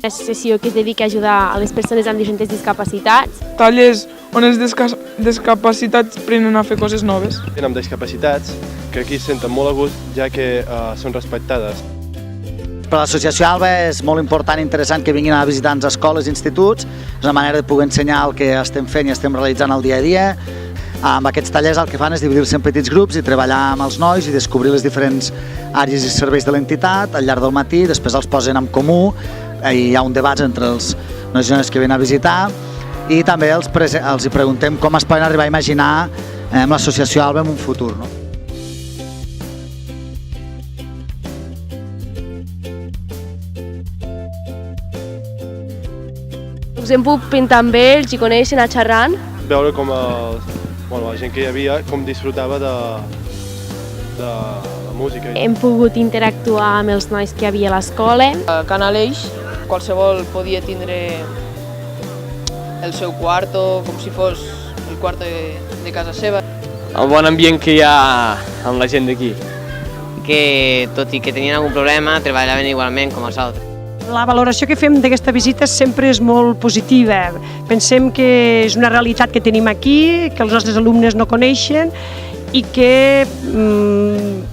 Una associació que es dedica a ajudar a les persones amb diferents discapacitats. Tallers on els discapacitats aprenen a fer coses noves. Amb discapacitats que aquí es senten molt a gust, ja que són respectades. Per l'associació ALBA és molt important i interessant que vinguin a visitar-nos a escoles i instituts. És una manera de poder ensenyar el que estem fent i estem realitzant el dia a dia. Amb aquests tallers el que fan és dividir-se en petits grups i treballar amb els nois i descobrir les diferents àrees i serveis de l'entitat al llarg del matí, després els posen en comú i hi ha un debat entre els nois i noies que venen a visitar i també els hi preguntem com es poden arribar a imaginar amb l'associació ALBA en un futur. Us hem pogut pintar amb ells i conèixer, anar xerrant. Veure com la gent que hi havia, com disfrutava de la música. Hem pogut interactuar amb els nois que hi havia a l'escola. A Canal Eix qualsevol podia tindre el seu quarto, com si fos el quart de casa seva. El bon ambient que hi ha amb la gent d'aquí. Que tot i que tenien algun problema, treballaven igualment com els altres. La valoració que fem d'aquesta visita sempre és molt positiva. Pensem que és una realitat que tenim aquí, que els nostres alumnes no coneixen i que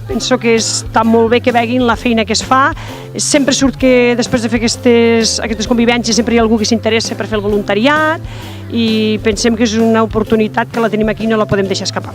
penso que està molt bé que veguin la feina que es fa. Sempre surt que després de fer aquestes convivències sempre hi ha algú que s'interessa per fer el voluntariat i pensem que és una oportunitat que la tenim aquí i no la podem deixar escapar.